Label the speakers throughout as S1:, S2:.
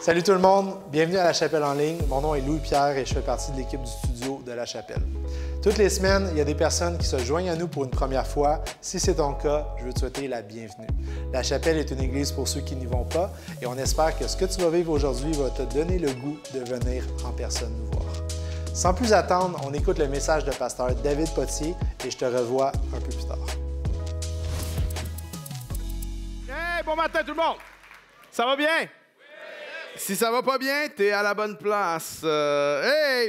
S1: Salut tout le monde, bienvenue à La Chapelle en ligne. Mon nom est Louis-Pierre et je fais partie de l'équipe du studio de La Chapelle. Toutes les semaines, il y a des personnes qui se joignent à nous pour une première fois. Si c'est ton cas, je veux te souhaiter la bienvenue. La Chapelle est une église pour ceux qui n'y vont pas et on espère que ce que tu vas vivre aujourd'hui va te donner le goût de venir en personne nous voir. Sans plus attendre, on écoute le message de pasteur David Potier et je te revois un peu plus tard.
S2: Hey, bon matin tout le monde! Ça va bien? Si ça va pas bien, t'es à la bonne place. Je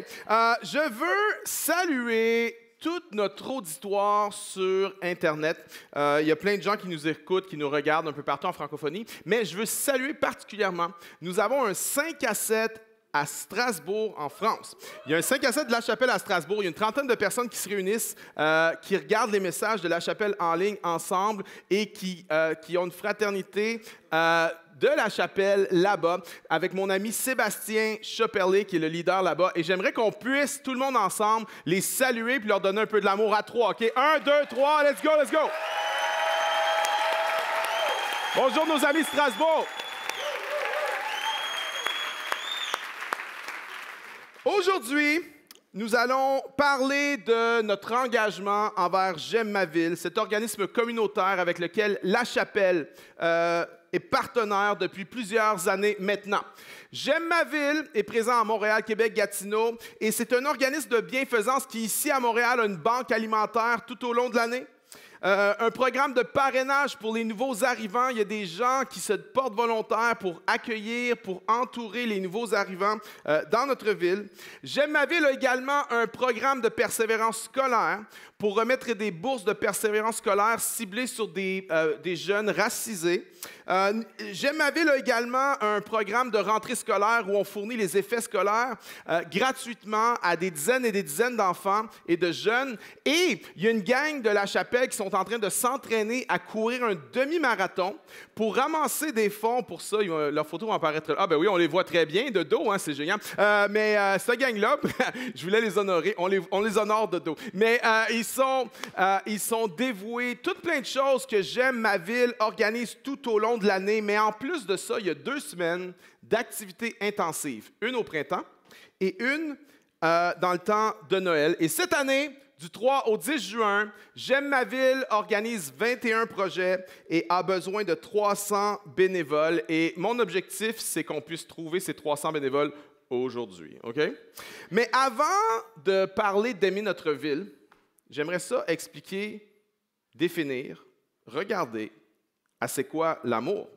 S2: veux saluer tout notre auditoire sur Internet. Il y a plein de gens qui nous écoutent, qui nous regardent un peu partout en francophonie, mais je veux saluer particulièrement, nous avons un 5 à 7 à Strasbourg, en France. Il y a un 5 à 7 de La Chapelle à Strasbourg. Il y a une trentaine de personnes qui se réunissent, qui regardent les messages de La Chapelle en ligne ensemble et qui ont une fraternité de La Chapelle là-bas avec mon ami Sébastien Chopperlé, qui est le leader là-bas. Et j'aimerais qu'on puisse, tout le monde ensemble, les saluer puis leur donner un peu de l'amour à trois. OK? 1, 2, 3, let's go, let's go! Bonjour nos amis de Strasbourg! Aujourd'hui, nous allons parler de notre engagement envers J'aime ma ville, cet organisme communautaire avec lequel La Chapelle est partenaire depuis plusieurs années maintenant. J'aime ma ville est présent à Montréal, Québec, Gatineau, et c'est un organisme de bienfaisance qui, ici à Montréal, a une banque alimentaire tout au long de l'année. Un programme de parrainage pour les nouveaux arrivants. Il y a des gens qui se portent volontaires pour accueillir, pour entourer les nouveaux arrivants dans notre ville. J'aime ma ville a également un programme de persévérance scolaire pour remettre des bourses de persévérance scolaire ciblées sur des jeunes racisés. J'aime ma ville a également un programme de rentrée scolaire où on fournit les effets scolaires gratuitement à des dizaines et des dizaines d'enfants et de jeunes. Et il y a une gang de La Chapelle qui sont en train de s'entraîner à courir un demi-marathon pour ramasser des fonds pour ça. Leurs photos vont apparaître là. Ah ben oui, on les voit très bien de dos, hein, c'est génial. Mais cette gang-là, je voulais les honorer. On les honore de dos. Mais ils sont dévoués. Toutes plein de choses que J'aime ma ville organise tout au long de l'année. Mais en plus de ça, il y a 2 semaines d'activités intensives. Une au printemps et une dans le temps de Noël. Et cette année, du 3 au 10 juin, J'aime ma ville organise 21 projets et a besoin de 300 bénévoles. Et mon objectif, c'est qu'on puisse trouver ces 300 bénévoles aujourd'hui. OK? Mais avant de parler d'aimer notre ville, j'aimerais ça expliquer, définir, regarder à c'est quoi l'amour.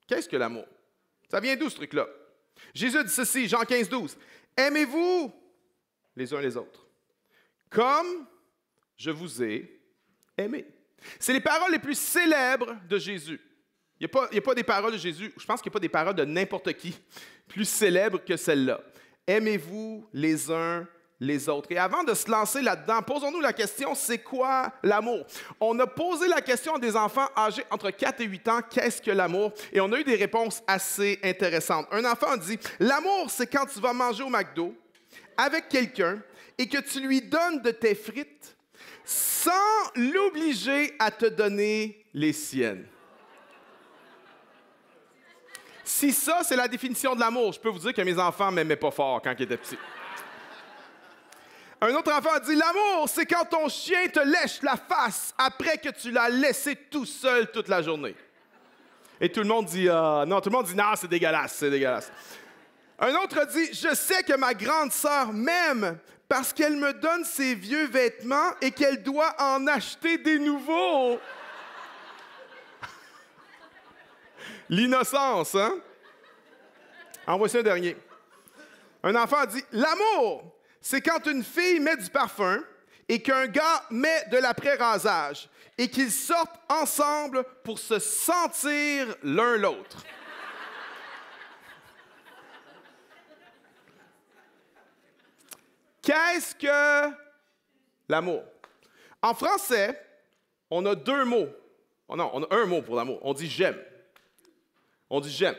S2: Qu'est-ce que l'amour? Ça vient d'où ce truc-là? Jésus dit ceci, Jean 15, 12. Aimez-vous les uns les autres, comme je vous ai aimé. C'est les paroles les plus célèbres de Jésus. Il n'y a pas des paroles de Jésus, je pense qu'il n'y a pas des paroles de n'importe qui plus célèbres que celle-là. Aimez-vous les uns les autres. Et avant de se lancer là-dedans, posons-nous la question, c'est quoi l'amour? On a posé la question à des enfants âgés entre 4 et 8 ans, qu'est-ce que l'amour? Et on a eu des réponses assez intéressantes. Un enfant dit, l'amour, c'est quand tu vas manger au McDo avec quelqu'un et que tu lui donnes de tes frites sans l'obliger à te donner les siennes. Si ça, c'est la définition de l'amour, je peux vous dire que mes enfants ne m'aimaient pas fort quand ils étaient petits. Un autre enfant dit, l'amour, c'est quand ton chien te lèche la face après que tu l'as laissé tout seul toute la journée. Et tout le monde dit, non, c'est dégueulasse, c'est dégueulasse. Un autre dit, je sais que ma grande sœur m'aime parce qu'elle me donne ses vieux vêtements et qu'elle doit en acheter des nouveaux. L'innocence, hein? En voici un dernier. Un enfant dit, l'amour, c'est quand une fille met du parfum et qu'un gars met de l'après-rasage et qu'ils sortent ensemble pour se sentir l'un l'autre. Qu'est-ce que l'amour? En français, on a 2 mots. Oh non, on a un mot pour l'amour. On dit j'aime. On dit j'aime.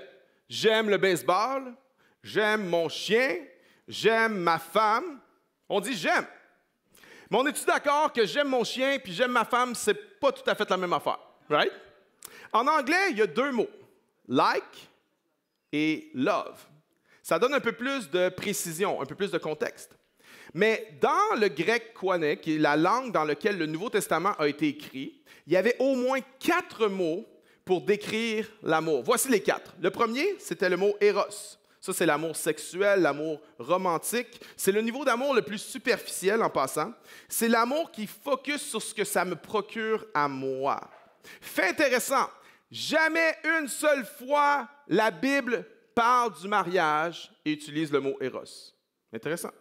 S2: J'aime le baseball, j'aime mon chien, j'aime ma femme. On dit j'aime. Mais on est-tu d'accord que j'aime mon chien puis j'aime ma femme, c'est pas tout à fait la même affaire, right? En anglais, il y a 2 mots. Like et love. Ça donne un peu plus de précision, un peu plus de contexte. Mais dans le grec koiné, qui est la langue dans laquelle le Nouveau Testament a été écrit, il y avait au moins 4 mots pour décrire l'amour. Voici les 4. Le premier, c'était le mot éros. Ça, c'est l'amour sexuel, l'amour romantique. C'est le niveau d'amour le plus superficiel en passant. C'est l'amour qui focus sur ce que ça me procure à moi. Fait intéressant, jamais une seule fois la Bible parle du mariage et utilise le mot éros. Intéressant.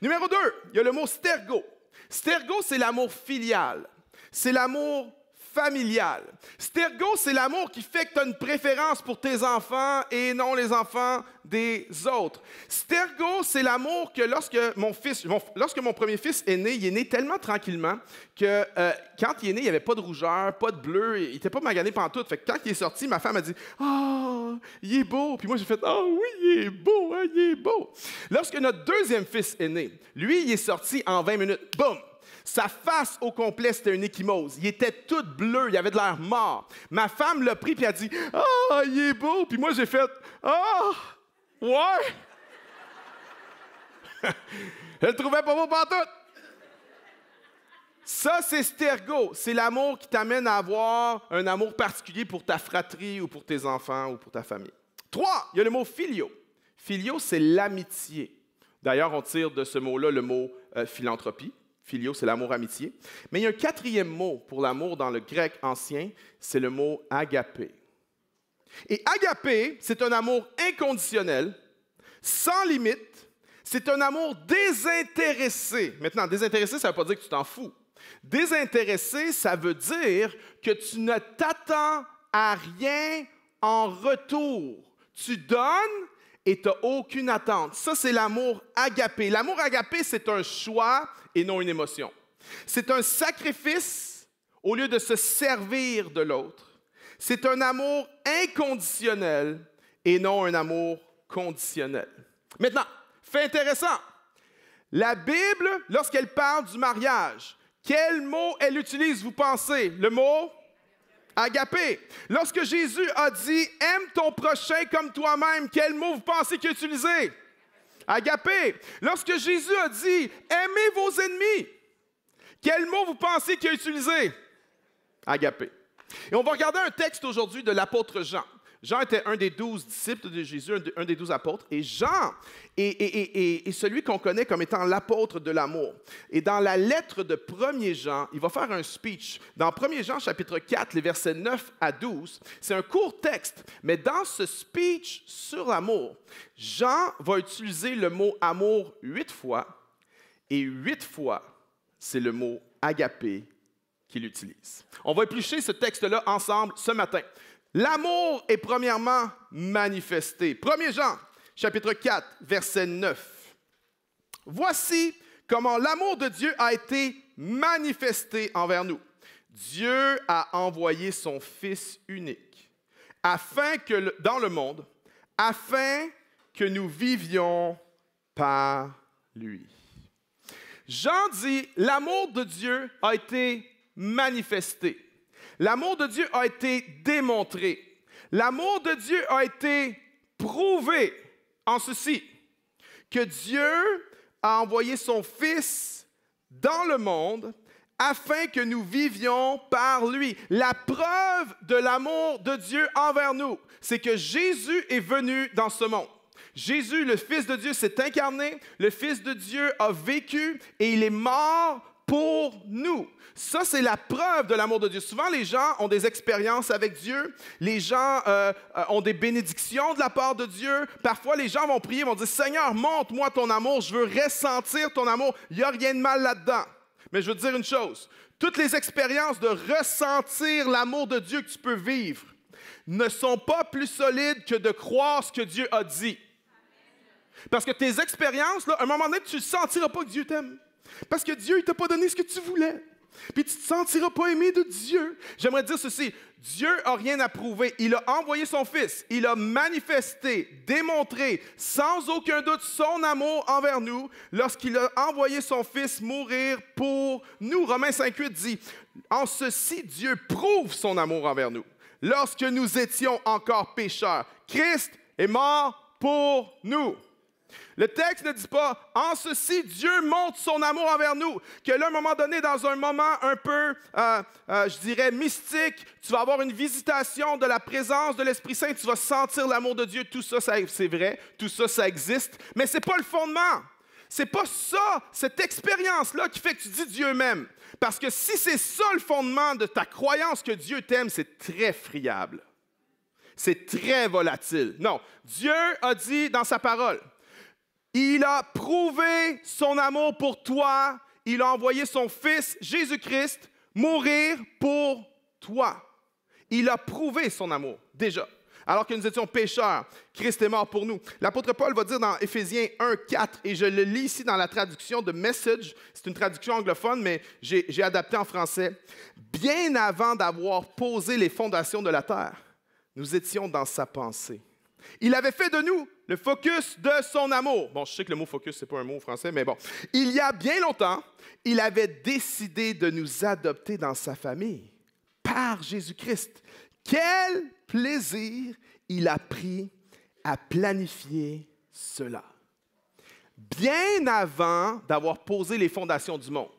S2: Numéro 2, il y a le mot stergo. Stergo, c'est l'amour filial. C'est l'amour familial. Stergo, c'est l'amour qui fait que tu as une préférence pour tes enfants et non les enfants des autres. Stergo, c'est l'amour que lorsque mon premier fils est né, il est né tellement tranquillement que quand il est né, il n'y avait pas de rougeur, pas de bleu, il n'était pas magané pantoute. Fait que quand il est sorti, ma femme a dit « Ah, il est beau! » Puis moi, j'ai fait « Ah oui, il est beau, hein, il est beau! » Lorsque notre deuxième fils est né, lui, il est sorti en 20 minutes. Boum! Sa face au complet, c'était une ecchymose. Il était tout bleu, il avait de l'air mort. Ma femme l'a pris et a dit « Ah, il est beau! » Puis moi, j'ai fait « Ah, ouais! » Je le trouvais pas beau pantoute. Ça, c'est stergo. C'est l'amour qui t'amène à avoir un amour particulier pour ta fratrie ou pour tes enfants ou pour ta famille. 3, il y a le mot filio. Filio, c'est l'amitié. D'ailleurs, on tire de ce mot-là le mot philanthropie. Filio, c'est l'amour-amitié. Mais il y a un 4e mot pour l'amour dans le grec ancien, c'est le mot agapé. Et agapé, c'est un amour inconditionnel, sans limite. C'est un amour désintéressé. Maintenant, désintéressé, ça ne veut pas dire que tu t'en fous. Désintéressé, ça veut dire que tu ne t'attends à rien en retour. Tu donnes et tu n'as aucune attente. Ça, c'est l'amour agapé. L'amour agapé, c'est un choix et non une émotion. C'est un sacrifice au lieu de se servir de l'autre. C'est un amour inconditionnel et non un amour conditionnel. Maintenant, fait intéressant, la Bible, lorsqu'elle parle du mariage, quel mot elle utilise, vous pensez? Le mot agapé. Lorsque Jésus a dit « Aime ton prochain comme toi-même », quel mot vous pensez qu'il a utilisé? Agapé. Lorsque Jésus a dit « Aimez vos ennemis », quel mot vous pensez qu'il a utilisé? Agapé. Et on va regarder un texte aujourd'hui de l'apôtre Jean. Jean était un des 12 disciples de Jésus, un des 12 apôtres. Et Jean est celui qu'on connaît comme étant l'apôtre de l'amour. Et dans la lettre de 1er Jean, il va faire un speech. Dans 1er Jean, chapitre 4, les versets 9 à 12, c'est un court texte. Mais dans ce speech sur l'amour, Jean va utiliser le mot amour 8 fois. Et 8 fois, c'est le mot agapé qu'il utilise. On va éplucher ce texte-là ensemble ce matin. L'amour est premièrement manifesté. 1er Jean, chapitre 4, verset 9. Voici comment l'amour de Dieu a été manifesté envers nous. Dieu a envoyé son Fils unique dans le monde, afin que nous vivions par lui. Jean dit, l'amour de Dieu a été manifesté. L'amour de Dieu a été démontré. L'amour de Dieu a été prouvé en ceci, que Dieu a envoyé son Fils dans le monde afin que nous vivions par lui. La preuve de l'amour de Dieu envers nous, c'est que Jésus est venu dans ce monde. Jésus, le Fils de Dieu, s'est incarné, le Fils de Dieu a vécu et il est mort pour nous. Ça, c'est la preuve de l'amour de Dieu. Souvent, les gens ont des expériences avec Dieu. Les gens ont des bénédictions de la part de Dieu. Parfois, les gens vont prier, vont dire « Seigneur, montre-moi ton amour. Je veux ressentir ton amour. » Il n'y a rien de mal là-dedans. Mais je veux te dire une chose. Toutes les expériences de ressentir l'amour de Dieu que tu peux vivre ne sont pas plus solides que de croire ce que Dieu a dit. Parce que tes expériences, là, à un moment donné, tu ne sentiras pas que Dieu t'aime. Parce que Dieu, il ne t'a pas donné ce que tu voulais. Puis tu ne te sentiras pas aimé de Dieu. J'aimerais dire ceci. Dieu n'a rien à prouver. Il a envoyé son Fils. Il a manifesté, démontré, sans aucun doute, son amour envers nous lorsqu'il a envoyé son Fils mourir pour nous. Romains 5,8 dit, « En ceci, Dieu prouve son amour envers nous. Lorsque nous étions encore pécheurs, Christ est mort pour nous. Le texte ne dit pas « En ceci, Dieu montre son amour envers nous », que là, à un moment donné, dans un moment un peu, je dirais, mystique, tu vas avoir une visitation de la présence de l'Esprit Saint, tu vas sentir l'amour de Dieu. Tout ça, c'est vrai, tout ça, ça existe, mais ce n'est pas le fondement. C'est pas ça, cette expérience-là qui fait que tu dis Dieu m'aime. Parce que si c'est ça le fondement de ta croyance que Dieu t'aime, c'est très friable. C'est très volatile. Non, Dieu a dit dans sa parole, il a prouvé son amour pour toi. Il a envoyé son Fils, Jésus-Christ, mourir pour toi. Il a prouvé son amour, déjà. Alors que nous étions pécheurs, Christ est mort pour nous. L'apôtre Paul va dire dans Éphésiens 1:4, et je le lis ici dans la traduction de Message, c'est une traduction anglophone, mais j'ai adapté en français. « Bien avant d'avoir posé les fondations de la terre, nous étions dans sa pensée. Il avait fait de nous le focus de son amour. » Bon, je sais que le mot focus, ce n'est pas un mot français, mais bon. « Il y a bien longtemps, il avait décidé de nous adopter dans sa famille par Jésus-Christ. Quel plaisir il a pris à planifier cela. » Bien avant d'avoir posé les fondations du monde.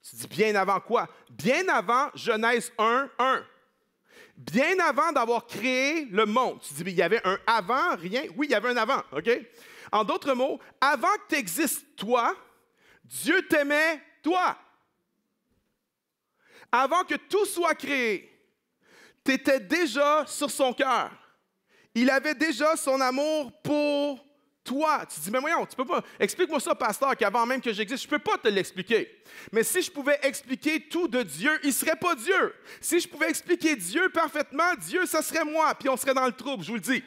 S2: Tu dis bien avant quoi? Bien avant Genèse 1:1. Bien avant d'avoir créé le monde. Tu dis, mais il y avait un avant, rien? Oui, il y avait un avant, OK? En d'autres mots, avant que tu existes, toi, Dieu t'aimait, toi. Avant que tout soit créé, tu étais déjà sur son cœur. Il avait déjà son amour pour toi. Tu dis, mais voyons, tu peux pas... Explique-moi ça, pasteur, qu'avant même que j'existe, je ne peux pas te l'expliquer. Mais si je pouvais expliquer tout de Dieu, il ne serait pas Dieu. Si je pouvais expliquer Dieu parfaitement, Dieu, ça serait moi, puis on serait dans le trouble, je vous le dis.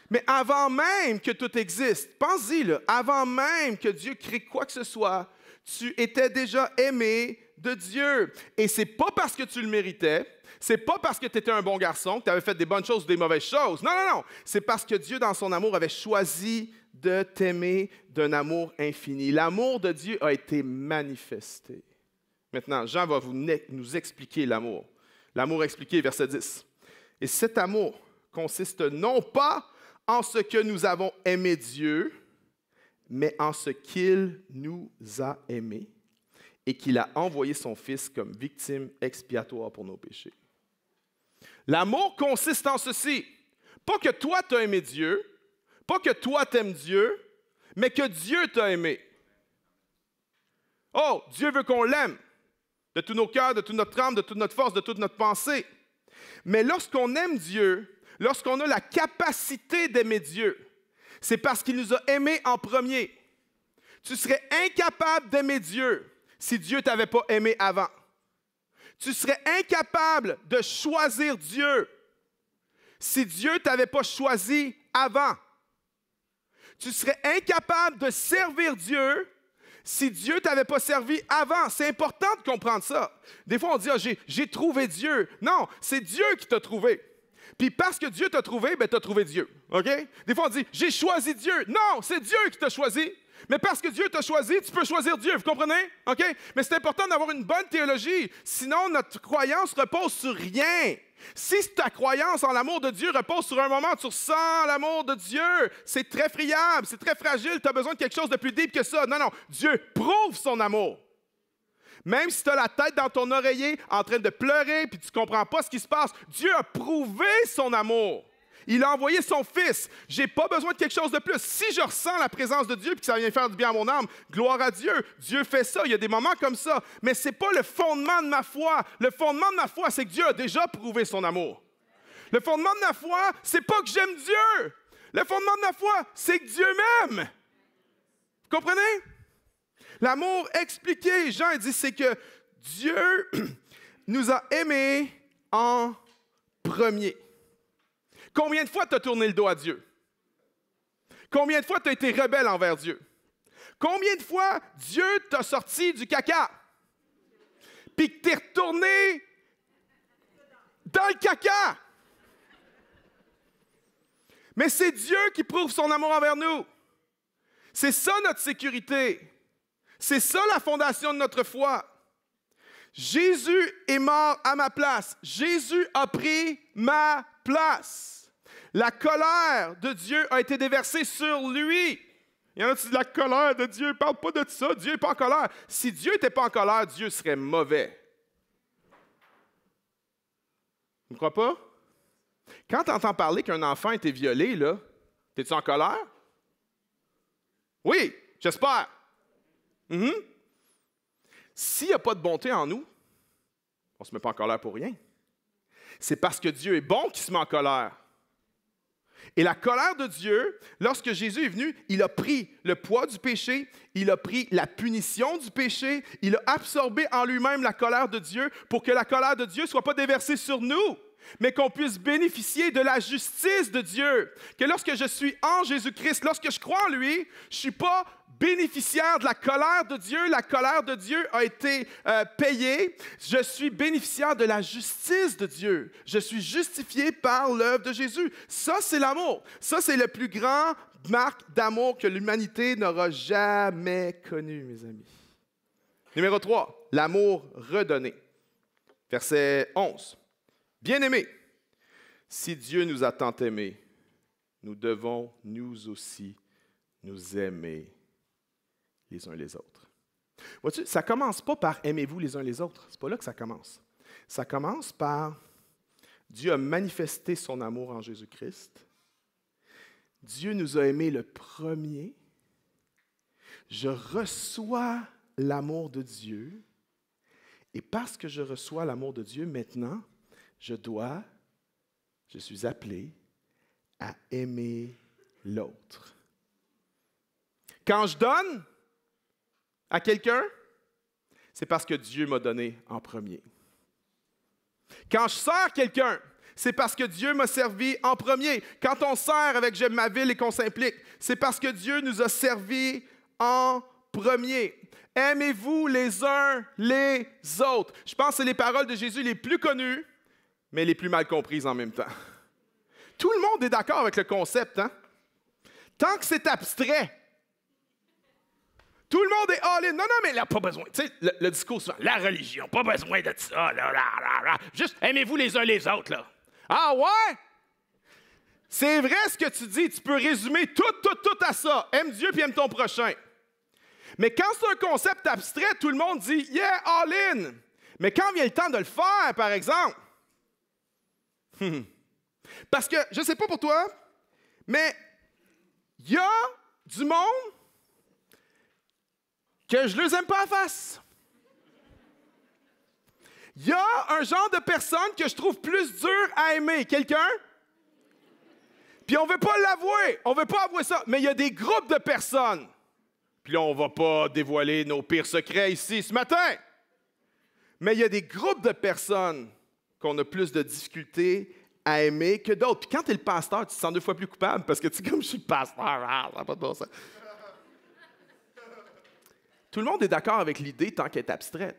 S2: Mais avant même que tout existe, pense-y, là, avant même que Dieu crée quoi que ce soit, tu étais déjà aimé de Dieu. Et ce n'est pas parce que tu le méritais, c'est pas parce que tu étais un bon garçon, que tu avais fait des bonnes choses ou des mauvaises choses. Non, non, non. C'est parce que Dieu, dans son amour, avait choisi de t'aimer d'un amour infini. L'amour de Dieu a été manifesté. Maintenant, Jean va nous expliquer l'amour. L'amour expliqué, verset 10. « Et cet amour consiste non pas en ce que nous avons aimé Dieu, mais en ce qu'il nous a aimés et qu'il a envoyé son Fils comme victime expiatoire pour nos péchés. » L'amour consiste en ceci. Pas que toi t'as aimé Dieu, pas que toi t'aimes Dieu, mais que Dieu t'a aimé. Oh, Dieu veut qu'on l'aime de tous nos cœurs, de toute notre âme, de toute notre force, de toute notre pensée. Mais lorsqu'on aime Dieu, lorsqu'on a la capacité d'aimer Dieu, c'est parce qu'il nous a aimés en premier. Tu serais incapable d'aimer Dieu si Dieu ne t'avait pas aimé avant. Tu serais incapable de choisir Dieu si Dieu ne t'avait pas choisi avant. Tu serais incapable de servir Dieu si Dieu ne t'avait pas servi avant. C'est important de comprendre ça. Des fois, on dit, j'ai trouvé Dieu. Non, c'est Dieu qui t'a trouvé. Puis parce que Dieu t'a trouvé, ben, tu as trouvé Dieu. OK? Des fois, on dit, j'ai choisi Dieu. Non, c'est Dieu qui t'a choisi. Mais parce que Dieu t'a choisi, tu peux choisir Dieu. Vous comprenez? OK? Mais c'est important d'avoir une bonne théologie. Sinon, notre croyance repose sur rien. Si ta croyance en l'amour de Dieu repose sur un moment où tu ressens l'amour de Dieu, c'est très friable, c'est très fragile. Tu as besoin de quelque chose de plus deep que ça. Non, non. Dieu prouve son amour. Même si tu as la tête dans ton oreiller en train de pleurer puis tu ne comprends pas ce qui se passe, Dieu a prouvé son amour. Il a envoyé son Fils. Je n'ai pas besoin de quelque chose de plus. Si je ressens la présence de Dieu et que ça vient faire du bien à mon âme, gloire à Dieu. Dieu fait ça. Il y a des moments comme ça. Mais ce n'est pas le fondement de ma foi. Le fondement de ma foi, c'est que Dieu a déjà prouvé son amour. Le fondement de ma foi, c'est pas que j'aime Dieu. Le fondement de ma foi, c'est que Dieu m'aime. Vous comprenez? L'amour expliqué, Jean dit, c'est que Dieu nous a aimés en premier. Combien de fois tu as tourné le dos à Dieu? Combien de fois tu as été rebelle envers Dieu? Combien de fois Dieu t'a sorti du caca? Puis que tu es retourné dans le caca? Mais c'est Dieu qui prouve son amour envers nous. C'est ça notre sécurité. C'est ça la fondation de notre foi. Jésus est mort à ma place. Jésus a pris ma place. La colère de Dieu a été déversée sur lui. Il y en a qui disent, la colère de Dieu, parle pas de ça, Dieu n'est pas en colère. Si Dieu n'était pas en colère, Dieu serait mauvais. Tu ne crois pas? Quand tu entends parler qu'un enfant a été violé, là, es-tu en colère? Oui, j'espère. S'il n'y a pas de bonté en nous, on ne se met pas en colère pour rien. C'est parce que Dieu est bon qu'il se met en colère. Et la colère de Dieu, lorsque Jésus est venu, il a pris le poids du péché, il a pris la punition du péché, il a absorbé en lui-même la colère de Dieu pour que la colère de Dieu ne soit pas déversée sur nous, mais qu'on puisse bénéficier de la justice de Dieu. Que lorsque je suis en Jésus-Christ, lorsque je crois en lui, je ne suis pas bénéficiaire de la colère de Dieu. La colère de Dieu a été payée. Je suis bénéficiaire de la justice de Dieu. Je suis justifié par l'œuvre de Jésus. Ça, c'est l'amour. Ça, c'est le plus grand marque d'amour que l'humanité n'aura jamais connu, mes amis. Numéro 3, l'amour redonné. Verset 11. Bien-aimés, si Dieu nous a tant aimés, nous devons nous aussi nous aimer les uns les autres. Vois-tu, ça ne commence pas par « aimez-vous les uns les autres ». Ce n'est pas là que ça commence. Ça commence par Dieu a manifesté son amour en Jésus-Christ. Dieu nous a aimés le premier. Je reçois l'amour de Dieu. Et parce que je reçois l'amour de Dieu, maintenant, je suis appelé à aimer l'autre. Quand je donne à quelqu'un, c'est parce que Dieu m'a donné en premier. Quand je sers quelqu'un, c'est parce que Dieu m'a servi en premier. Quand on sert avec J'aime ma ville et qu'on s'implique, c'est parce que Dieu nous a servi en premier. Aimez-vous les uns les autres. Je pense que c'est les paroles de Jésus les plus connues, mais les plus mal comprises en même temps. Tout le monde est d'accord avec le concept, hein? Tant que c'est abstrait. Tout le monde est all-in. Non, mais là, pas besoin. Tu sais, le discours souvent, la religion, pas besoin de ça. Là. Juste aimez-vous les uns les autres, là. Ah ouais? C'est vrai ce que tu dis. Tu peux résumer tout à ça. Aime Dieu puis aime ton prochain. Mais quand c'est un concept abstrait, tout le monde dit « Yeah, all in ». Mais quand vient le temps de le faire, par exemple, parce que, je ne sais pas pour toi, mais il y a du monde que je ne les aime pas à face. Il y a un genre de personne que je trouve plus dur à aimer. Quelqu'un? Puis on ne veut pas l'avouer. On ne veut pas avouer ça. Mais il y a des groupes de personnes. Puis là, on ne va pas dévoiler nos pires secrets ici ce matin. Mais il y a des groupes de personnes qu'on a plus de difficultés à aimer que d'autres. Puis quand tu es le pasteur, tu te sens 2 fois plus coupable parce que tu sais, comme je suis le pasteur, ça n'a pas de bon sens. Tout le monde est d'accord avec l'idée tant qu'elle est abstraite.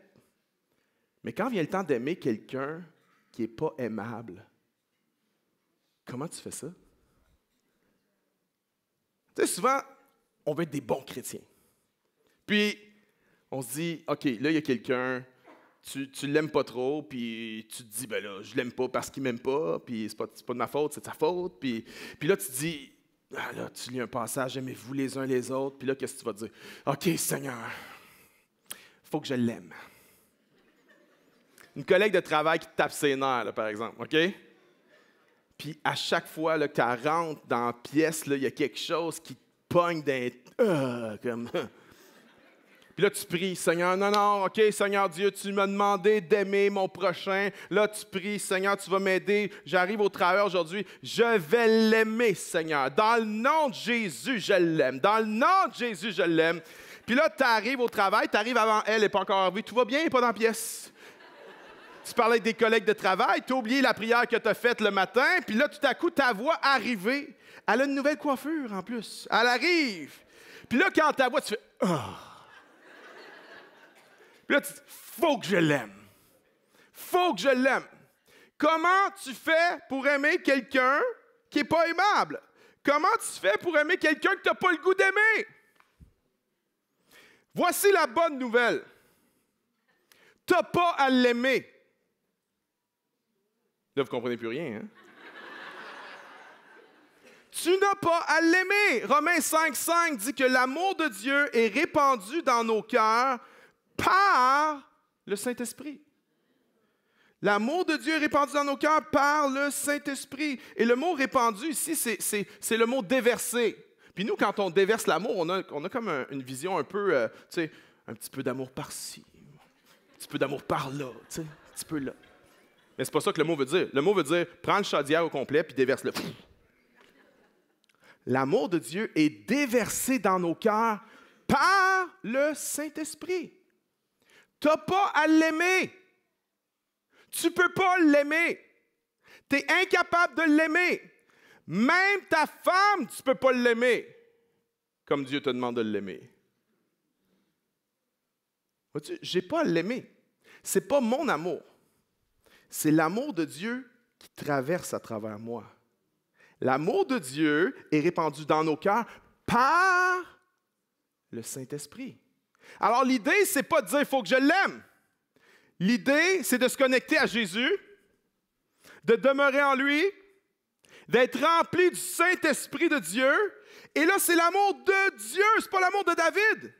S2: Mais quand vient le temps d'aimer quelqu'un qui n'est pas aimable, comment tu fais ça? Tu sais, souvent, on veut être des bons chrétiens. Puis, on se dit, OK, là, il y a quelqu'un, tu l'aimes pas trop, puis tu te dis, ben là, je l'aime pas parce qu'il m'aime pas, puis c'est pas de ma faute, c'est de sa faute. Puis là, tu te dis, ah là, tu lis un passage, aimez-vous les uns les autres, puis là, qu'est-ce que tu vas dire? OK, Seigneur, il faut que je l'aime. Une collègue de travail qui te tape ses nerfs, là, par exemple, OK? Puis à chaque fois là, qu'elle rentre dans la pièce, il y a quelque chose qui te pogne comme... Puis là, tu pries, Seigneur, non, OK, Seigneur Dieu, tu m'as demandé d'aimer mon prochain. Là, tu pries, Seigneur, tu vas m'aider. J'arrive au travail aujourd'hui. Je vais l'aimer, Seigneur. Dans le nom de Jésus, je l'aime. Dans le nom de Jésus, je l'aime. Puis là, tu arrives au travail, tu arrives avant elle, elle n'est pas encore arrivée. Tout va bien, elle n'est pas dans la pièce. Tu parlais avec des collègues de travail, tu as oublié la prière que tu as faite le matin, puis là, tout à coup, ta voix arrivée. Elle a une nouvelle coiffure, en plus. Elle arrive. Puis là, quand ta voix, tu fais « Oh! » Puis là, tu dis « Faut que je l'aime. Faut que je l'aime. » Comment tu fais pour aimer quelqu'un qui n'est pas aimable? Comment tu fais pour aimer quelqu'un que tu n'as pas le goût d'aimer? Voici la bonne nouvelle. Tu n'as pas à l'aimer. Là, vous ne comprenez plus rien, hein? Tu n'as pas à l'aimer. Romains 5,5 dit que l'amour de Dieu est répandu dans nos cœurs par le Saint-Esprit. L'amour de Dieu est répandu dans nos cœurs par le Saint-Esprit. Et le mot répandu ici, c'est le mot déverser. Puis nous, quand on déverse l'amour, on a comme une vision un peu, tu sais, un petit peu d'amour par-ci, un petit peu d'amour par-là, tu sais, un petit peu là. Mais c'est pas ça que le mot veut dire. Le mot veut dire, prends le chaudière au complet puis déverse-le. L'amour de Dieu est déversé dans nos cœurs par le Saint-Esprit. Tu n'as pas à l'aimer. Tu ne peux pas l'aimer. Tu es incapable de l'aimer. Même ta femme, tu ne peux pas l'aimer comme Dieu te demande de l'aimer. Vois-tu, je n'ai pas à l'aimer. Ce n'est pas mon amour. C'est l'amour de Dieu qui traverse à travers moi. L'amour de Dieu est répandu dans nos cœurs par le Saint-Esprit. Alors l'idée, ce n'est pas de dire « il faut que je l'aime ». L'idée, c'est de se connecter à Jésus, de demeurer en lui, d'être rempli du Saint-Esprit de Dieu. Et là, c'est l'amour de Dieu, ce n'est pas l'amour de David.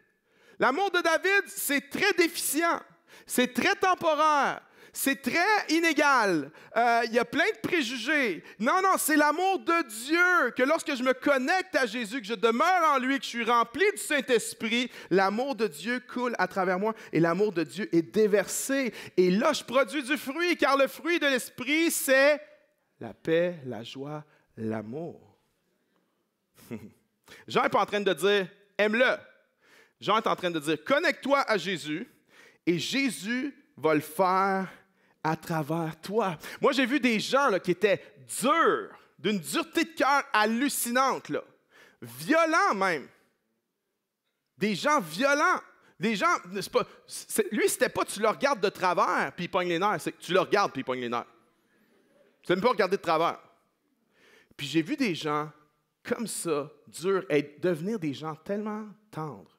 S2: L'amour de David, c'est très déficient, c'est très temporaire, c'est très inégal. Il y a plein de préjugés. Non, c'est l'amour de Dieu, que lorsque je me connecte à Jésus, que je demeure en lui, que je suis rempli du Saint-Esprit, l'amour de Dieu coule à travers moi et l'amour de Dieu est déversé. Et là, je produis du fruit, car le fruit de l'Esprit, c'est la paix, la joie, l'amour. Jean n'est pas en train de dire « aime-le ». Jean est en train de dire « connecte-toi à Jésus et Jésus va le faire à travers toi. » Moi, j'ai vu des gens là, qui étaient durs, d'une dureté de cœur hallucinante, là. Violents même. Des gens violents. Des gens, lui, c'était pas tu le regardes de travers puis il pogne les nerfs, c'est que tu le regardes puis il pogne les nerfs. Tu n'aimes pas regarder de travers. Puis j'ai vu des gens comme ça, durs, et devenir des gens tellement tendres.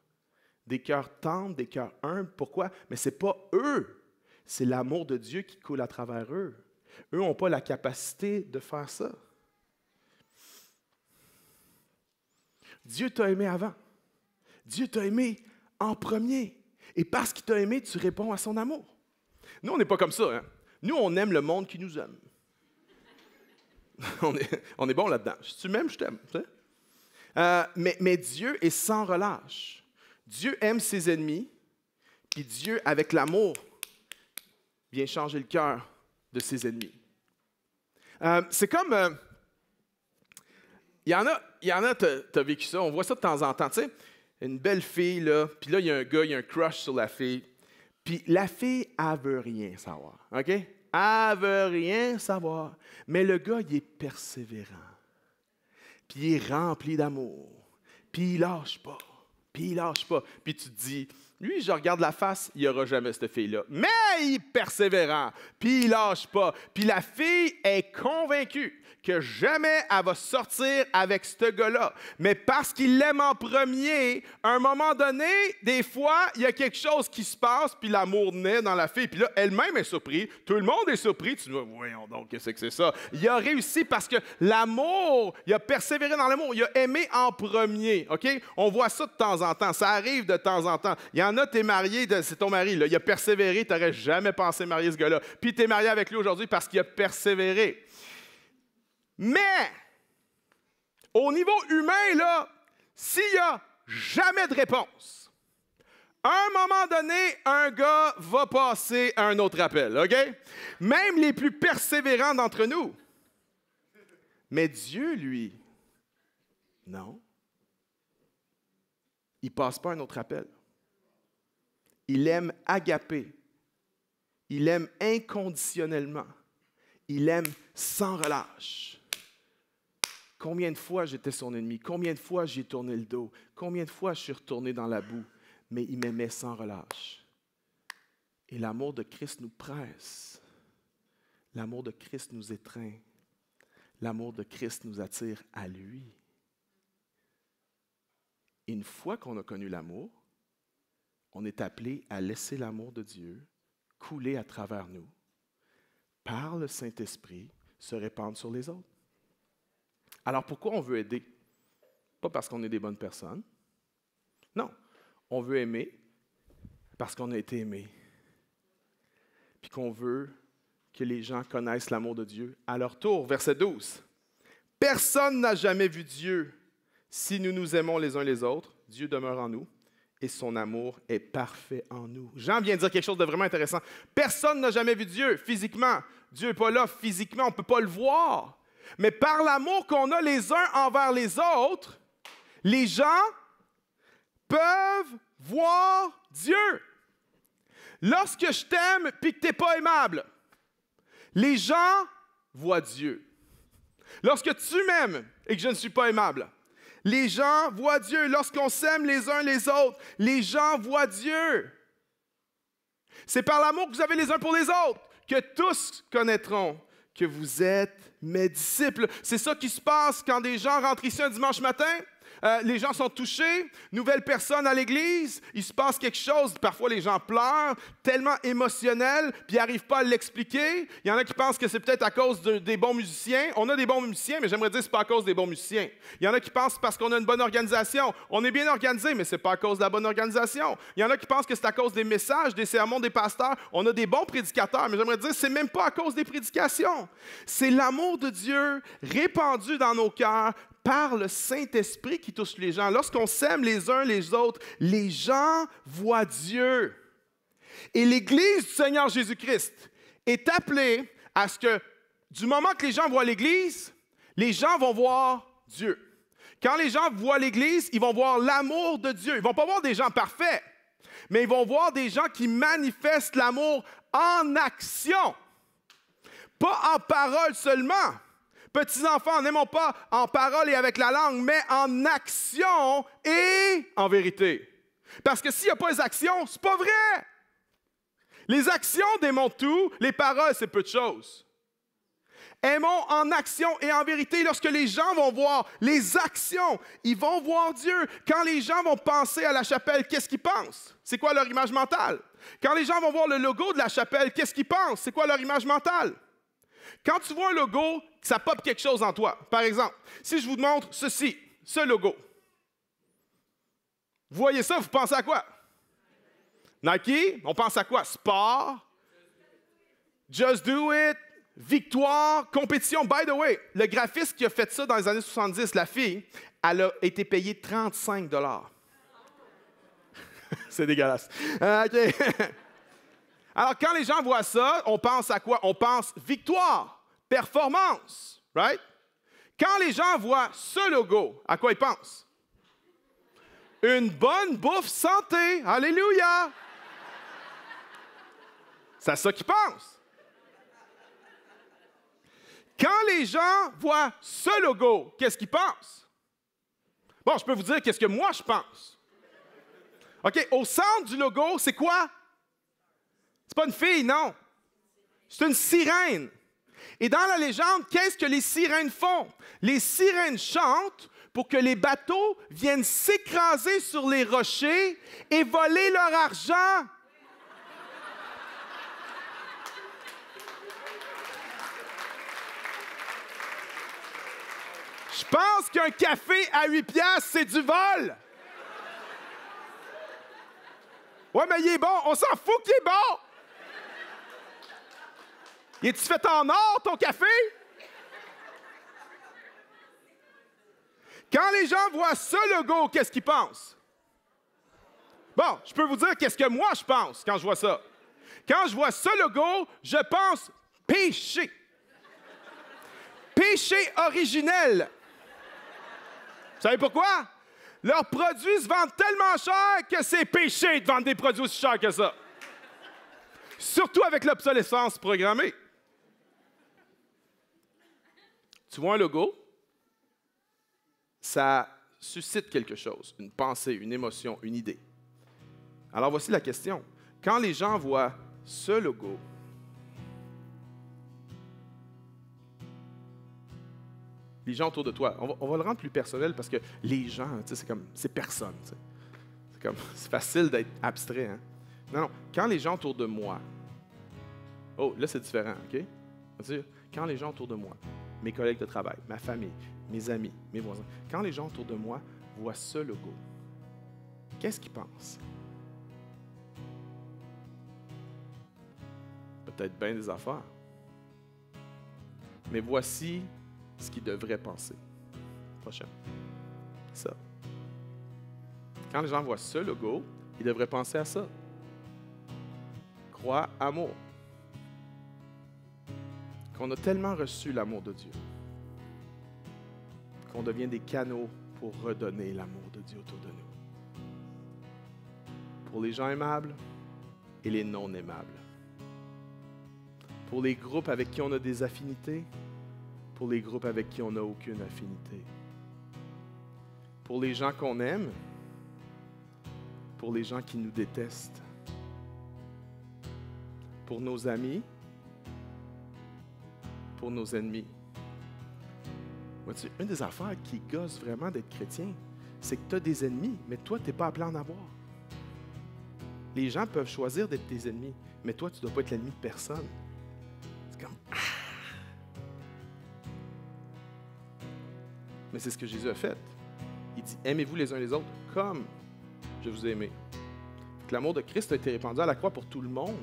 S2: Des cœurs tendres, des cœurs humbles. Pourquoi? Mais ce n'est pas eux. C'est l'amour de Dieu qui coule à travers eux. Eux n'ont pas la capacité de faire ça. Dieu t'a aimé avant. Dieu t'a aimé en premier. Et parce qu'il t'a aimé, tu réponds à son amour. Nous, on n'est pas comme ça. Hein? Nous, on aime le monde qui nous aime. on est bon là-dedans. Si tu m'aimes, je t'aime. Tu sais? Mais Dieu est sans relâche. Dieu aime ses ennemis, puis Dieu, avec l'amour, vient changer le cœur de ses ennemis. C'est comme... il y en a, t'as vécu ça, on voit ça de temps en temps, tu sais, une belle fille, là, puis là, il y a un gars, il y a un crush sur la fille, puis la fille, elle veut rien savoir, OK? Elle veut rien savoir, mais le gars, il est persévérant, puis il est rempli d'amour, puis il lâche pas. Puis il lâche pas. Puis tu te dis, lui, je regarde la face, il n'y aura jamais cette fille-là. Mais il est persévérant, puis il lâche pas. Puis la fille est convaincue que jamais elle va sortir avec ce gars-là. Mais parce qu'il l'aime en premier, à un moment donné, des fois, il y a quelque chose qui se passe, puis l'amour naît dans la fille. Puis là, elle-même est surprise. Tout le monde est surpris. Tu dis, voyons donc, qu'est-ce que c'est ça? Il a réussi parce que l'amour, il a persévéré dans l'amour. Il a aimé en premier. OK? On voit ça de temps en temps. Ça arrive de temps en temps. Il y en a, t'es marié, c'est ton mari. Là. Il a persévéré. Tu n'aurais jamais pensé marier ce gars-là. Puis tu es marié avec lui aujourd'hui parce qu'il a persévéré. Mais, au niveau humain, là, s'il n'y a jamais de réponse, à un moment donné, un gars va passer à un autre appel, OK? Même les plus persévérants d'entre nous. Mais Dieu, lui, non. Il ne passe pas un autre appel. Il aime agapé. Il aime inconditionnellement. Il aime sans relâche. Combien de fois j'étais son ennemi? Combien de fois j'ai tourné le dos? Combien de fois je suis retourné dans la boue? Mais il m'aimait sans relâche. Et l'amour de Christ nous presse. L'amour de Christ nous étreint. L'amour de Christ nous attire à lui. Et une fois qu'on a connu l'amour, on est appelé à laisser l'amour de Dieu couler à travers nous, par le Saint-Esprit, se répandre sur les autres. Alors pourquoi on veut aider? Pas parce qu'on est des bonnes personnes. Non, on veut aimer parce qu'on a été aimé. Puis qu'on veut que les gens connaissent l'amour de Dieu à leur tour. Verset 12. Personne n'a jamais vu Dieu. Si nous nous aimons les uns les autres, Dieu demeure en nous et son amour est parfait en nous. Jean vient de dire quelque chose de vraiment intéressant. Personne n'a jamais vu Dieu physiquement. Dieu n'est pas là physiquement, on ne peut pas le voir. Mais par l'amour qu'on a les uns envers les autres, les gens peuvent voir Dieu. Lorsque je t'aime et que tu n'es pas aimable, les gens voient Dieu. Lorsque tu m'aimes et que je ne suis pas aimable, les gens voient Dieu. Lorsqu'on s'aime les uns les autres, les gens voient Dieu. C'est par l'amour que vous avez les uns pour les autres que tous connaîtront que vous êtes mes disciples. C'est ça qui se passe quand des gens rentrent ici un dimanche matin. Les gens sont touchés, nouvelle personne à l'église, il se passe quelque chose, parfois les gens pleurent, tellement émotionnel, puis ils n'arrivent pas à l'expliquer. Il y en a qui pensent que c'est peut-être à cause des bons musiciens. On a des bons musiciens, mais j'aimerais dire que ce n'est pas à cause des bons musiciens. Il y en a qui pensent parce qu'on a une bonne organisation. On est bien organisé, mais ce n'est pas à cause de la bonne organisation. Il y en a qui pensent que c'est à cause des messages, des sermons des pasteurs. On a des bons prédicateurs, mais j'aimerais dire que ce n'est même pas à cause des prédications. C'est l'amour de Dieu répandu dans nos cœurs par le Saint-Esprit qui touche les gens. Lorsqu'on s'aime les uns les autres, les gens voient Dieu. Et l'Église du Seigneur Jésus-Christ est appelée à ce que, du moment que les gens voient l'Église, les gens vont voir Dieu. Quand les gens voient l'Église, ils vont voir l'amour de Dieu. Ils ne vont pas voir des gens parfaits, mais ils vont voir des gens qui manifestent l'amour en action, pas en parole seulement. Petits enfants, n'aimons pas en parole et avec la langue, mais en action et en vérité. Parce que s'il n'y a pas les actions, c'est pas vrai. Les actions démontrent tout, les paroles, c'est peu de choses. Aimons en action et en vérité. Lorsque les gens vont voir les actions, ils vont voir Dieu. Quand les gens vont penser à la chapelle, qu'est-ce qu'ils pensent? C'est quoi leur image mentale? Quand les gens vont voir le logo de la chapelle, qu'est-ce qu'ils pensent? C'est quoi leur image mentale? Quand tu vois un logo, ça pop quelque chose en toi. Par exemple, si je vous montre ceci, ce logo, vous voyez ça, vous pensez à quoi? Nike, on pense à quoi? Sport, Just Do It, victoire, compétition. By the way, le graphiste qui a fait ça dans les années 70, la fille, elle a été payée 35 $. C'est dégueulasse. OK. Alors, quand les gens voient ça, on pense à quoi? On pense victoire, performance, right? Quand les gens voient ce logo, à quoi ils pensent? Une bonne bouffe santé. Alléluia! C'est à ça qu'ils pensent. Quand les gens voient ce logo, qu'est-ce qu'ils pensent? Bon, je peux vous dire qu'est-ce que moi je pense. OK, au centre du logo, c'est quoi? C'est pas une fille, non. C'est une sirène. Et dans la légende, qu'est-ce que les sirènes font? Les sirènes chantent pour que les bateaux viennent s'écraser sur les rochers et voler leur argent. Je pense qu'un café à 8 $, c'est du vol. Ouais, mais il est bon. On s'en fout qu'il est bon. Es-tu fait en or, ton café? Quand les gens voient ce logo, qu'est-ce qu'ils pensent? Bon, je peux vous dire qu'est-ce que moi je pense quand je vois ça. Quand je vois ce logo, je pense péché. Péché originel. Vous savez pourquoi? Leurs produits se vendent tellement cher que c'est péché de vendre des produits aussi chers que ça. Surtout avec l'obsolescence programmée. Tu vois un logo, ça suscite quelque chose, une pensée, une émotion, une idée. Alors voici la question. Quand les gens voient ce logo, les gens autour de toi, on va le rendre plus personnel parce que les gens, c'est comme, c'est personne. C'est facile d'être abstrait. Hein? Non, quand les gens autour de moi, oh, là c'est différent, OK? Quand les gens autour de moi mes collègues de travail, ma famille, mes amis, mes voisins, quand les gens autour de moi voient ce logo, qu'est-ce qu'ils pensent? Peut-être bien des affaires. Mais voici ce qu'ils devraient penser. Prochain. Ça. Quand les gens voient ce logo, ils devraient penser à ça. Croix, amour. Qu'on a tellement reçu l'amour de Dieu qu'on devient des canaux pour redonner l'amour de Dieu autour de nous. Pour les gens aimables et les non aimables. Pour les groupes avec qui on a des affinités, pour les groupes avec qui on n'a aucune affinité. Pour les gens qu'on aime, pour les gens qui nous détestent. Pour nos amis, pour nos ennemis. Vois-tu, une des affaires qui gosse vraiment d'être chrétien, c'est que tu as des ennemis, mais toi, tu n'es pas appelé à en avoir. Les gens peuvent choisir d'être tes ennemis, mais toi, tu ne dois pas être l'ennemi de personne. C'est comme... Mais c'est ce que Jésus a fait. Il dit, aimez-vous les uns les autres comme je vous ai aimé. L'amour de Christ a été répandu à la croix pour tout le monde.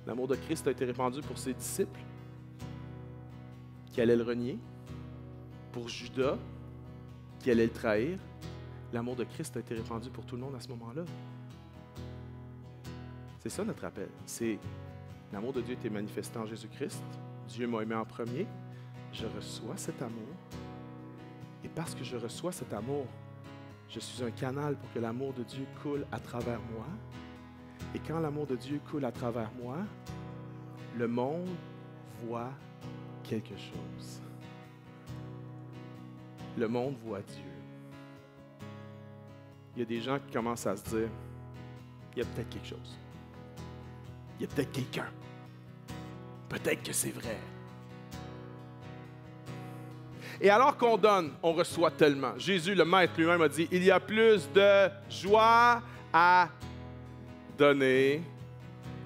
S2: L'amour de Christ a été répandu pour ses disciples qui allaient le renier, pour Judas qui allait le trahir. L'amour de Christ a été répandu pour tout le monde à ce moment-là. C'est ça notre appel. C'est l'amour de Dieu a été manifesté en Jésus-Christ. Dieu m'a aimé en premier. Je reçois cet amour. Et parce que je reçois cet amour, je suis un canal pour que l'amour de Dieu coule à travers moi. Et quand l'amour de Dieu coule à travers moi, le monde voit quelque chose. Le monde voit Dieu. Il y a des gens qui commencent à se dire, il y a peut-être quelque chose. Il y a peut-être quelqu'un. Peut-être que c'est vrai. Et alors qu'on donne, on reçoit tellement. Jésus, le Maître lui-même, a dit, il y a plus de joie à donner.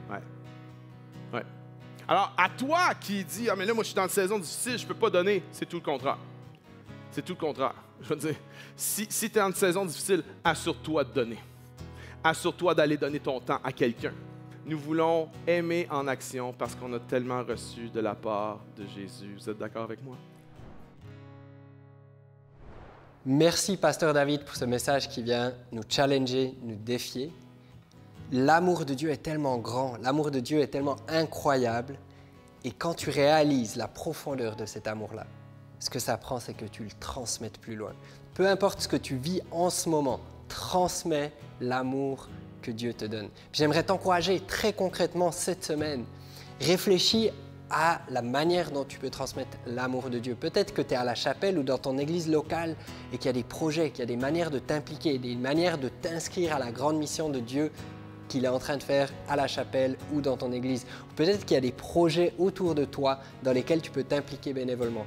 S2: Ouais. Alors, à toi qui dis, ah mais là, moi, je suis dans une saison difficile, je ne peux pas donner, c'est tout le contraire. C'est tout le contraire. Je veux dire, si tu es dans une saison difficile, assure-toi de donner. Assure-toi d'aller donner ton temps à quelqu'un. Nous voulons aimer en action parce qu'on a tellement reçu de la part de Jésus. Vous êtes d'accord avec moi?
S3: Merci, Pasteur David, pour ce message qui vient nous challenger, nous défier. L'amour de Dieu est tellement grand, l'amour de Dieu est tellement incroyable. Et quand tu réalises la profondeur de cet amour-là, ce que ça prend, c'est que tu le transmettes plus loin. Peu importe ce que tu vis en ce moment, transmets l'amour que Dieu te donne. J'aimerais t'encourager très concrètement cette semaine. Réfléchis à la manière dont tu peux transmettre l'amour de Dieu. Peut-être que tu es à la chapelle ou dans ton église locale et qu'il y a des projets, qu'il y a des manières de t'impliquer, des manières de t'inscrire à la grande mission de Dieu qu'il est en train de faire à la chapelle ou dans ton église. Peut-être qu'il y a des projets autour de toi dans lesquels tu peux t'impliquer bénévolement.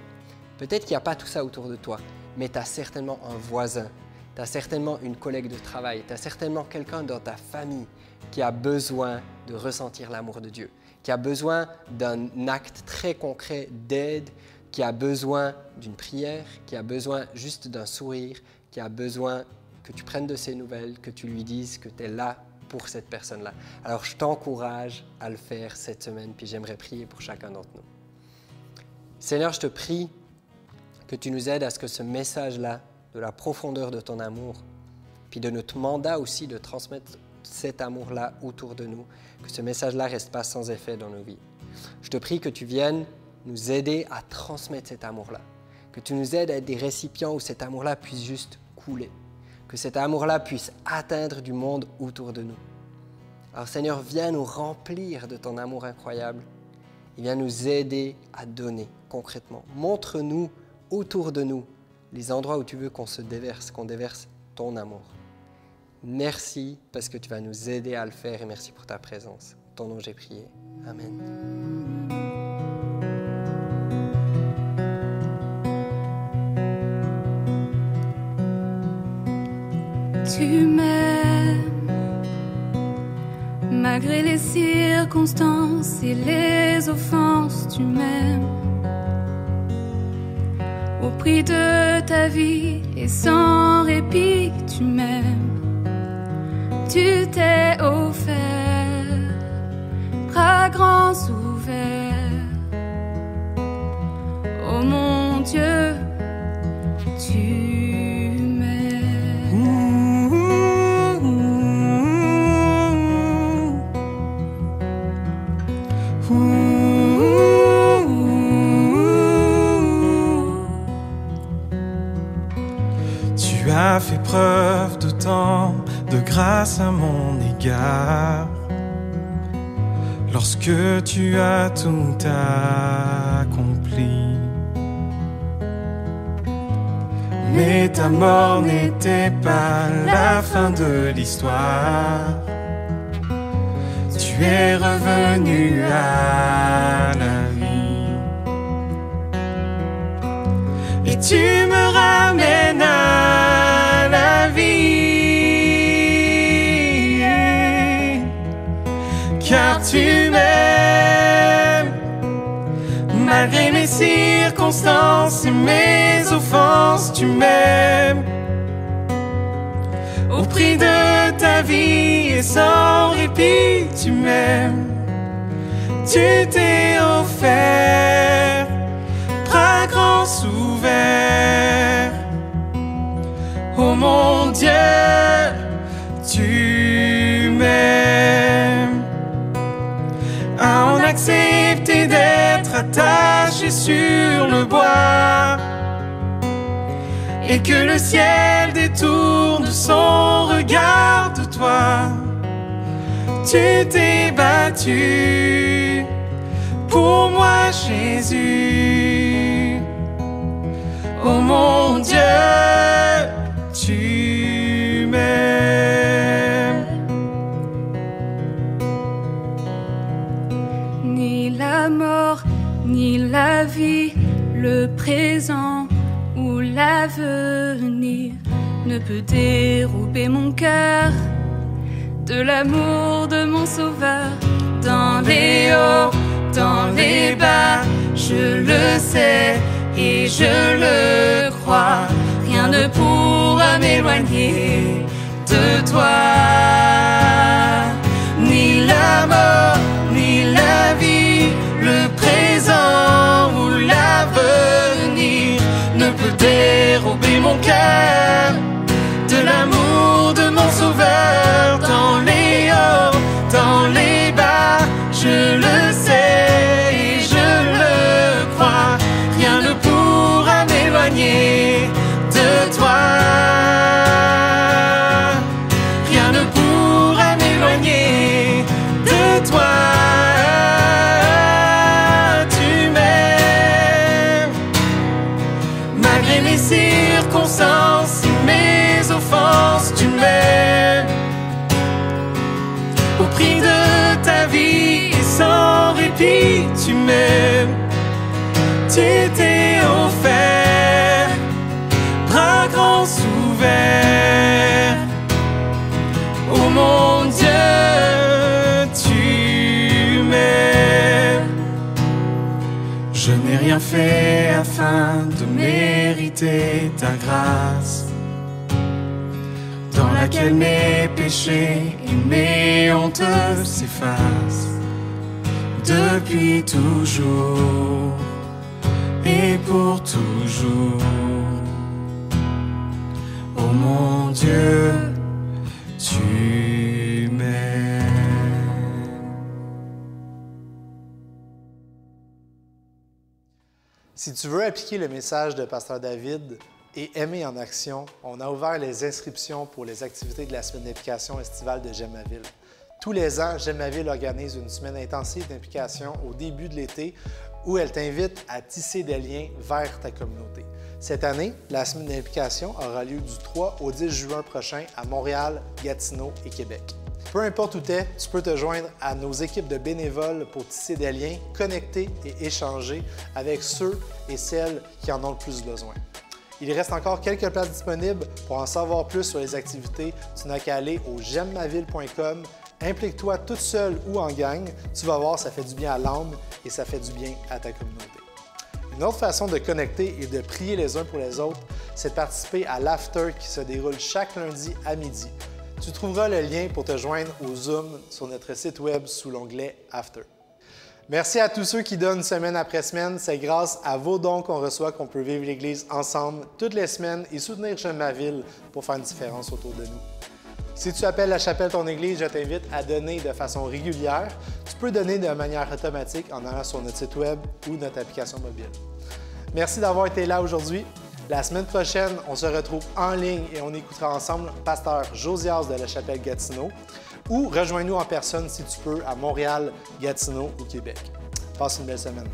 S3: Peut-être qu'il n'y a pas tout ça autour de toi, mais tu as certainement un voisin, tu as certainement une collègue de travail, tu as certainement quelqu'un dans ta famille qui a besoin de ressentir l'amour de Dieu, qui a besoin d'un acte très concret d'aide, qui a besoin d'une prière, qui a besoin juste d'un sourire, qui a besoin que tu prennes de ses nouvelles, que tu lui dises que tu es là pour cette personne-là. Alors je t'encourage à le faire cette semaine, puis j'aimerais prier pour chacun d'entre nous. Seigneur, je te prie que tu nous aides à ce que ce message-là, de la profondeur de ton amour, puis de notre mandat aussi de transmettre cet amour-là autour de nous, que ce message-là ne reste pas sans effet dans nos vies. Je te prie que tu viennes nous aider à transmettre cet amour-là, que tu nous aides à être des récipients où cet amour-là puisse juste couler, que cet amour-là puisse atteindre du monde autour de nous. Alors Seigneur, viens nous remplir de ton amour incroyable et viens nous aider à donner concrètement. Montre-nous autour de nous les endroits où tu veux qu'on se déverse, qu'on déverse ton amour. Merci parce que tu vas nous aider à le faire et merci pour ta présence. En ton nom j'ai prié. Amen.
S4: Tu m'aimes Malgré les circonstances et les offenses, tu m'aimes. Au prix de ta vie et sans répit, tu m'aimes. Tu t'es offert, bras grands ouverts. Oh mon Dieu, tu m'aimes.
S5: Tu as fait preuve d'autant de grâce à mon égard. Lorsque tu as tout accompli. Mais ta mort n'était pas la fin de l'histoire. Tu es revenu à la vie. Et tu me ramènes à la vie. Car tu m'aimes. Malgré mes circonstances et mes offenses, tu m'aimes. Au prix de ta vie et sans répit, tu m'aimes. Tu t'es offert, bras grands ouverts. Oh mon Dieu, tu m'aimes. À en accepter d'être attaché sur le bois. Et que le ciel détourne son regard de toi. Tu t'es battu pour moi, Jésus. Oh mon Dieu, tu m'aimes.
S4: Ni la mort, ni la vie, le présent ou l'avenir ne peut dérober mon cœur de l'amour de mon Sauveur. Dans les hauts, dans les bas, je le sais et je le crois. Rien ne pourra m'éloigner de toi. Ni la mort, ni la vie, le présent ou l'avenir ne peut dérober mon cœur de l'amour de mon Sauveur. Dans les hauts, dans les bas, je le sais et je le crois. Rien ne pourra m'éloigner de toi. Rien ne pourra m'éloigner de toi. Tu m'aimes. Malgré mes circonstances et mes offenses, tu m'aimes. Au prix de ta vie et sans répit, tu m'aimes. Tu t'es offert, bras grands ouverts. Oh mon Dieu, tu m'aimes. Je n'ai rien fait afin de mériter ta grâce, dans laquelle mes péchés et mes hontes s'effacent. Depuis toujours et pour toujours. Oh mon Dieu, tu m'aimes.
S1: Si tu veux appliquer le message de Pasteur David et aimer en action, on a ouvert les inscriptions pour les activités de la semaine d'implication estivale de J'aime ma ville. Tous les ans, J'aime ma ville organise une semaine intensive d'implication au début de l'été où elle t'invite à tisser des liens vers ta communauté. Cette année, la semaine d'implication aura lieu du 3 au 10 juin prochain à Montréal, Gatineau et Québec. Peu importe où tu es, tu peux te joindre à nos équipes de bénévoles pour tisser des liens, connecter et échanger avec ceux et celles qui en ont le plus besoin. Il reste encore quelques places disponibles. Pour en savoir plus sur les activités, tu n'as qu'à aller au j'aimemaville.com, Implique-toi toute seule ou en gang, tu vas voir, ça fait du bien à l'âme et ça fait du bien à ta communauté. Une autre façon de connecter et de prier les uns pour les autres, c'est de participer à l'After qui se déroule chaque lundi à midi. Tu trouveras le lien pour te joindre au Zoom sur notre site web sous l'onglet After. Merci à tous ceux qui donnent semaine après semaine. C'est grâce à vos dons qu'on reçoit qu'on peut vivre l'Église ensemble toutes les semaines et soutenir J'aime ma ville pour faire une différence autour de nous. Si tu appelles La Chapelle ton Église, je t'invite à donner de façon régulière. Tu peux donner de manière automatique en allant sur notre site web ou notre application mobile. Merci d'avoir été là aujourd'hui. La semaine prochaine, on se retrouve en ligne et on écoutera ensemble Pasteur Josias de La Chapelle Gatineau ou rejoins-nous en personne si tu peux à Montréal, Gatineau ou Québec. Passe une belle semaine.